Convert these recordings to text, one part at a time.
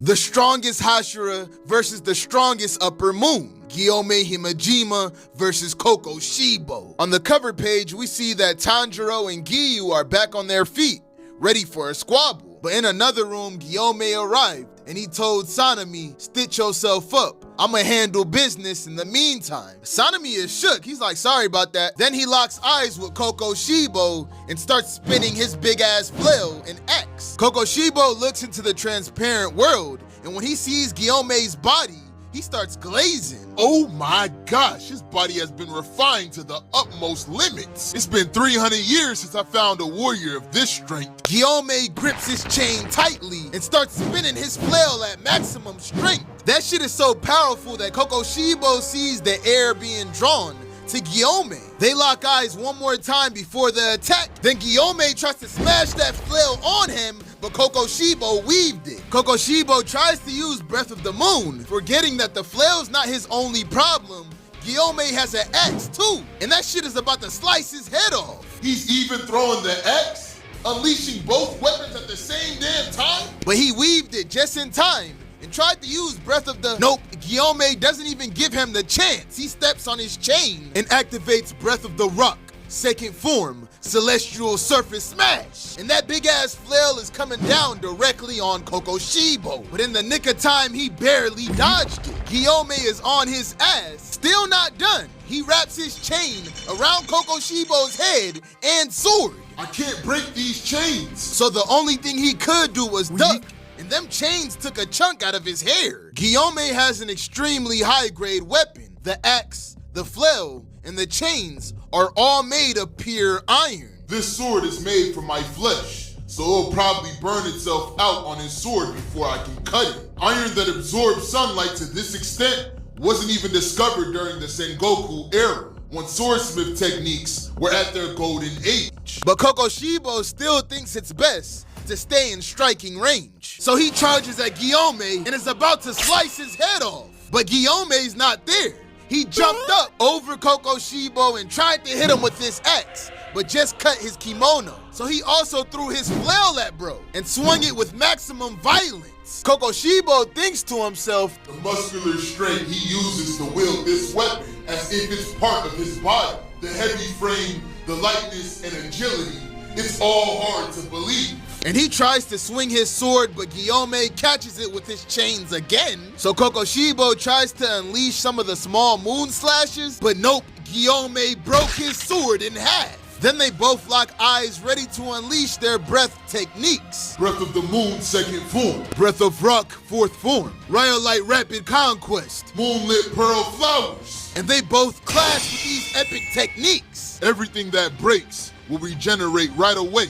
The strongest Hashira versus the strongest upper moon. Gyomei Himejima versus Kokushibo. On the cover page, we see that Tanjiro and Giyu are back on their feet, ready for a squabble. But in another room, Gyomei arrived, and he told Sanemi, stitch yourself up. I'ma handle business in the meantime. Sanemi is shook. He's like, sorry about that. Then he locks eyes with Kokushibo and starts spinning his big ass flail in X. Kokushibo looks into the transparent world, and when he sees Gyomei's body, he starts glazing. Oh my gosh, his body has been refined to the utmost limits. It's been 300 years since I found a warrior of this strength. Gyomei grips his chain tightly and starts spinning his flail at maximum strength. That shit is so powerful that Kokushibo sees the air being drawn to Gyomei. They lock eyes one more time before the attack. Then Gyomei tries to smash that flail on him, but Kokushibo weaved it. Kokushibo tries to use Breath of the Moon, forgetting that the flail's not his only problem. Gyomei has an axe too, and that shit is about to slice his head off. He's even throwing the axe, unleashing both weapons at the same damn time? But he weaved it just in time and tried to use Breath of the... Nope, Gyomei doesn't even give him the chance. He steps on his chain and activates Breath of the Rock, second form, Celestial Surface Smash. And that big ass flail is coming down directly on Kokushibo. But in the nick of time, he barely dodged it. Gyomei is on his ass, still not done. He wraps his chain around Kokushibo's head and sword. I can't break these chains. So the only thing he could do was duck, and them chains took a chunk out of his hair. Gyomei has an extremely high-grade weapon. The axe, the flail, and the chains are all made of pure iron. This sword is made from my flesh, so it'll probably burn itself out on his sword before I can cut it. Iron that absorbs sunlight to this extent wasn't even discovered during the Sengoku era, when swordsmith techniques were at their golden age. But Kokushibo still thinks it's best to stay in striking range. So he charges at Gyomei and is about to slice his head off. But Gyomei's not there. He jumped up over Kokushibo and tried to hit him with his axe, but just cut his kimono. So he also threw his flail at bro and swung it with maximum violence. Kokushibo thinks to himself, the muscular strength he uses to wield this weapon as if it's part of his body. The heavy frame, the lightness and agility, it's all hard to believe. And he tries to swing his sword, but Gyomei catches it with his chains again. So Kokushibo tries to unleash some of the small moon slashes, but nope, Gyomei broke his sword in half. Then they both lock eyes, ready to unleash their breath techniques. Breath of the Moon, second form. Breath of Rock, fourth form. Rhyolite Rapid Conquest. Moonlit Pearl Flowers. And they both clash with these epic techniques. Everything that breaks will regenerate right away.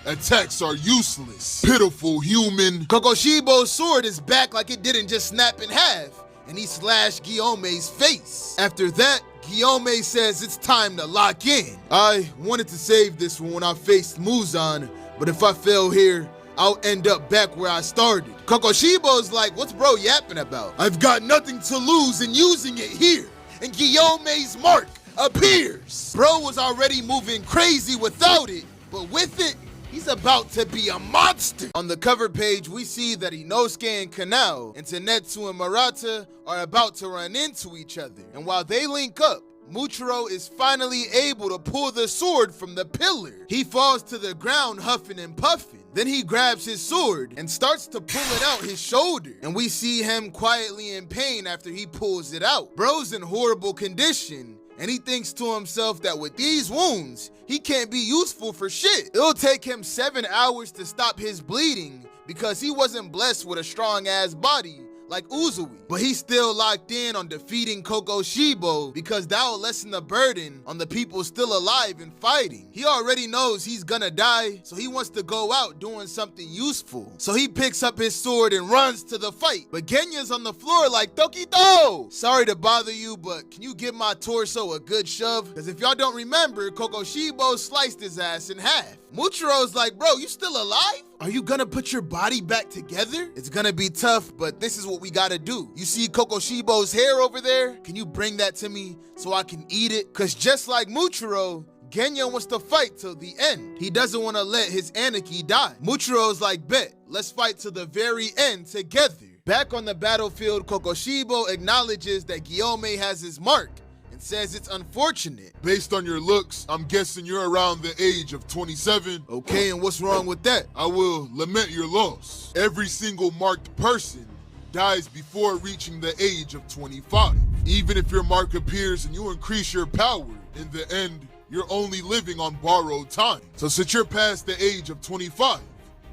Attacks are useless. Pitiful human. Kokushibo's sword is back like it didn't just snap in half, and he slashed Gyomei's face. After that, Gyomei says it's time to lock in. I wanted to save this one when I faced Muzan, but if I fail here, I'll end up back where I started. Kokushibo's like, what's bro yapping about? I've got nothing to lose in using it here. And Gyomei's mark appears. Bro was already moving crazy without it, but with it, he's about to be a monster. On the cover page, we see that Inosuke and Kanao and Tenetsu and Murata are about to run into each other. And while they link up, Muichiro is finally able to pull the sword from the pillar. He falls to the ground huffing and puffing. Then he grabs his sword and starts to pull it out his shoulder. And we see him quietly in pain after he pulls it out. Bro's in horrible condition, and he thinks to himself that with these wounds, he can't be useful for shit. It'll take him 7 hours to stop his bleeding because he wasn't blessed with a strong-ass body like Uzui. But he's still locked in on defeating Kokushibo because that'll lessen the burden on the people still alive and fighting. He already knows he's gonna die, so he wants to go out doing something useful. So he picks up his sword and runs to the fight. But Genya's on the floor like, Tokito! Sorry to bother you, but can you give my torso a good shove? Because if y'all don't remember, Kokushibo sliced his ass in half. Muichiro's like, bro, you still alive? Are you gonna put your body back together? It's gonna be tough, but this is what we gotta do. You see Kokushibo's hair over there? Can you bring that to me so I can eat it? Cause just like Muichiro, Genya wants to fight till the end. He doesn't want to let his Anarchy die. Muichiro's like, bet, let's fight till the very end together. Back on the battlefield, Kokushibo acknowledges that Gyomei has his mark and says it's unfortunate. Based on your looks, I'm guessing you're around the age of 27. Okay, and what's wrong with that? I will lament your loss. Every single marked person dies before reaching the age of 25. Even if your mark appears and you increase your power, in the end, you're only living on borrowed time. So since you're past the age of 25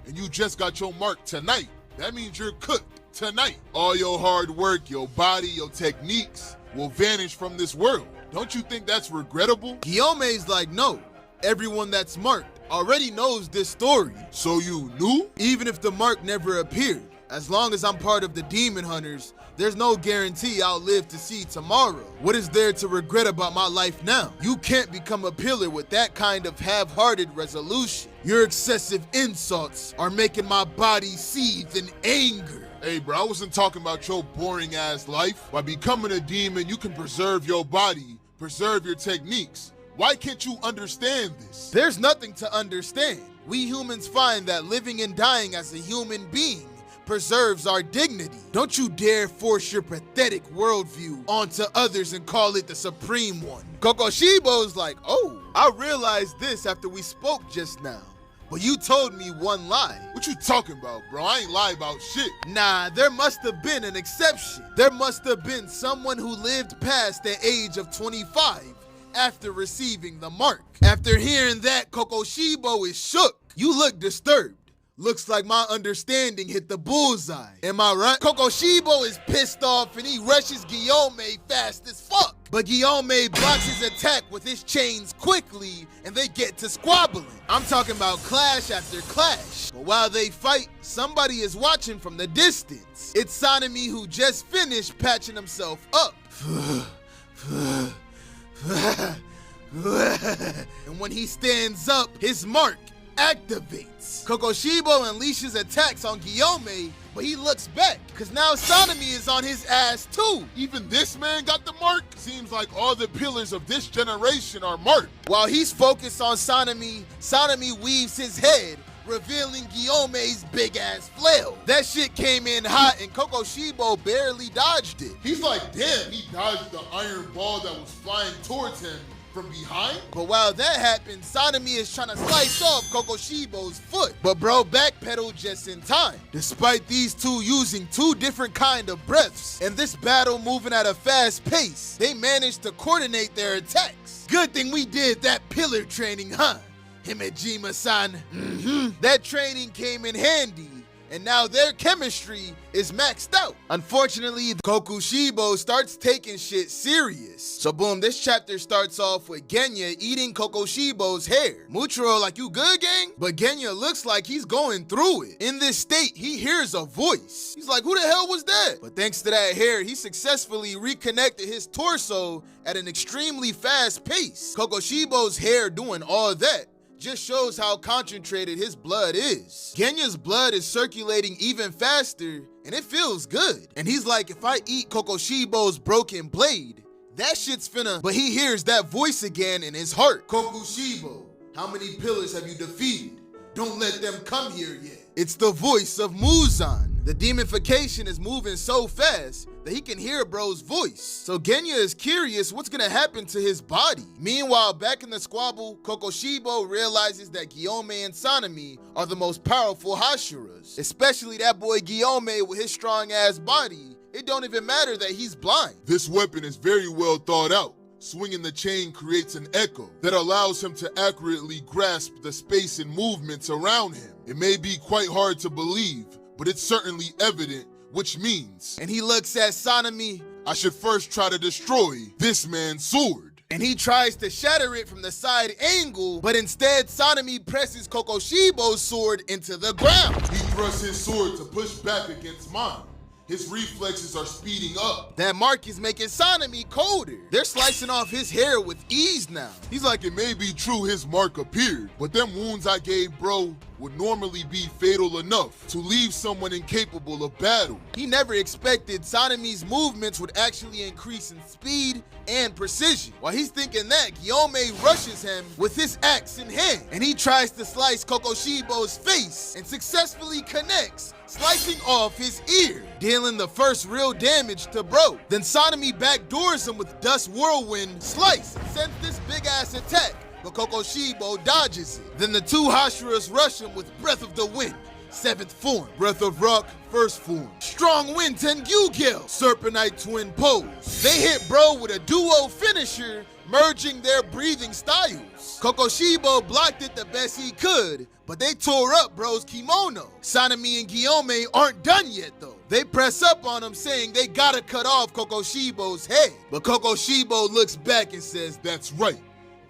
and you just got your mark tonight, that means you're cooked tonight. All your hard work, your body, your techniques will vanish from this world. Don't you think that's regrettable? Gyomei's like, no, everyone that's marked already knows this story. So you knew? Even if the mark never appeared, as long as I'm part of the demon hunters, there's no guarantee I'll live to see tomorrow. What is there to regret about my life now? You can't become a pillar with that kind of half-hearted resolution. Your excessive insults are making my body seethe in anger. Hey bro, I wasn't talking about your boring ass life. By becoming a demon, you can preserve your body, preserve your techniques. Why can't you understand this? There's nothing to understand. We humans find that living and dying as a human being preserves our dignity. Don't you dare force your pathetic worldview onto others and call it the supreme one. Kokushibo's like, oh, I realized this after we spoke just now. But you told me one lie. What you talking about, bro? I ain't lie about shit. Nah, there must have been an exception. There must have been someone who lived past the age of 25 after receiving the mark. After hearing that, Kokushibo is shook. You look disturbed. Looks like my understanding hit the bullseye. Am I right? Kokushibo is pissed off and he rushes Gyomei fast as fuck. But Gyomei blocks his attack with his chains quickly and they get to squabbling. I'm talking about clash after clash. But while they fight, somebody is watching from the distance. It's Sanemi who just finished patching himself up. And when he stands up, his mark activates. Kokushibo unleashes attacks on Gyomei, but he looks back, cause now Sanemi is on his ass too. Even this man got the mark? Seems like all the pillars of this generation are marked. While he's focused on Sanemi, Sanemi weaves his head, revealing Gyomei's big ass flail. That shit came in hot and Kokushibo barely dodged it. He's like, damn, he dodged the iron ball that was flying towards him from behind? But while that happened, Sanemi is trying to slice off Kokushibo's foot. But bro backpedaled just in time. Despite these two using two different kind of breaths, and this battle moving at a fast pace, they managed to coordinate their attacks. Good thing we did that pillar training, huh? Himejima-san. That training came in handy, and now their chemistry is maxed out. Unfortunately, Kokushibo starts taking shit serious. So boom, this chapter starts off with Genya eating Kokushibo's hair. Muichiro like, you good, gang? But Genya looks like he's going through it. In this state, he hears a voice. He's like, who the hell was that? But thanks to that hair, he successfully reconnected his torso at an extremely fast pace. Kokushibo's hair doing all that just shows how concentrated his blood is. Genya's blood is circulating even faster, and it feels good. And he's like, if I eat Kokushibo's broken blade, that shit's finna. But he hears that voice again in his heart. Kokushibo, how many pillars have you defeated? Don't let them come here yet. It's the voice of Muzan. The demonification is moving so fast that he can hear bro's voice. So Genya is curious what's gonna happen to his body. Meanwhile, back in the squabble, Kokushibo realizes that Gyomei and Sanemi are the most powerful Hashiras. Especially that boy Gyomei with his strong ass body. It don't even matter that he's blind. This weapon is very well thought out. Swinging the chain creates an echo that allows him to accurately grasp the space and movements around him. It may be quite hard to believe, but it's certainly evident, which means... And he looks at Sanemi. I should first try to destroy this man's sword. And he tries to shatter it from the side angle, but instead Sanemi presses Kokushibo's sword into the ground. He thrusts his sword to push back against mine. His reflexes are speeding up. That mark is making Sanemi colder. They're slicing off his hair with ease now. He's like, it may be true his mark appeared, but them wounds I gave bro would normally be fatal enough to leave someone incapable of battle. He never expected Sanemi's movements would actually increase in speed and precision. While he's thinking that, Gyomei rushes him with his axe in hand, and he tries to slice Kokushibo's face and successfully connects, slicing off his ear, dealing the first real damage to Bro. Then Sanemi backdoors him with Dust Whirlwind Slice and sends this big-ass attack, but Kokushibo dodges it. Then the two Hashiras rush him with Breath of the Wind, 7th form, Breath of Rock, 1st form, Strong Wind Tengyugyo, Serpentite Twin Pose. They hit Bro with a duo finisher, merging their breathing styles. Kokushibo blocked it the best he could, but they tore up Bro's kimono. Sanemi and Gyomei aren't done yet though. They press up on him saying they gotta cut off Kokushibo's head. But Kokushibo looks back and says, "That's right.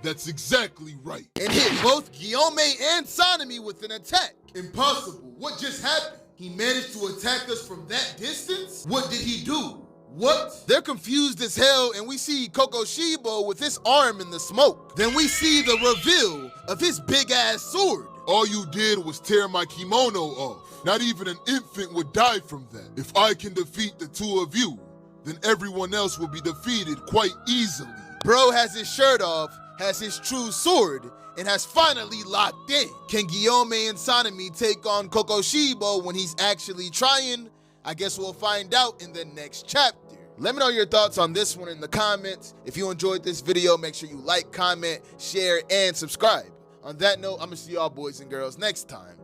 That's exactly right." And hit both Gyomei and Sanemi with an attack. Impossible. What just happened? He managed to attack us from that distance? What did he do? What? They're confused as hell, and we see Kokushibo with his arm in the smoke. Then we see the reveal of his big-ass sword. All you did was tear my kimono off. Not even an infant would die from that. If I can defeat the two of you, then everyone else will be defeated quite easily. Bro has his shirt off, has his true sword, and has finally locked in. Can Gyomei and Sanemi take on Kokushibo when he's actually trying? I guess we'll find out in the next chapter. Let me know your thoughts on this one in the comments. If you enjoyed this video, make sure you like, comment, share, and subscribe. On that note, I'm gonna see y'all boys and girls next time.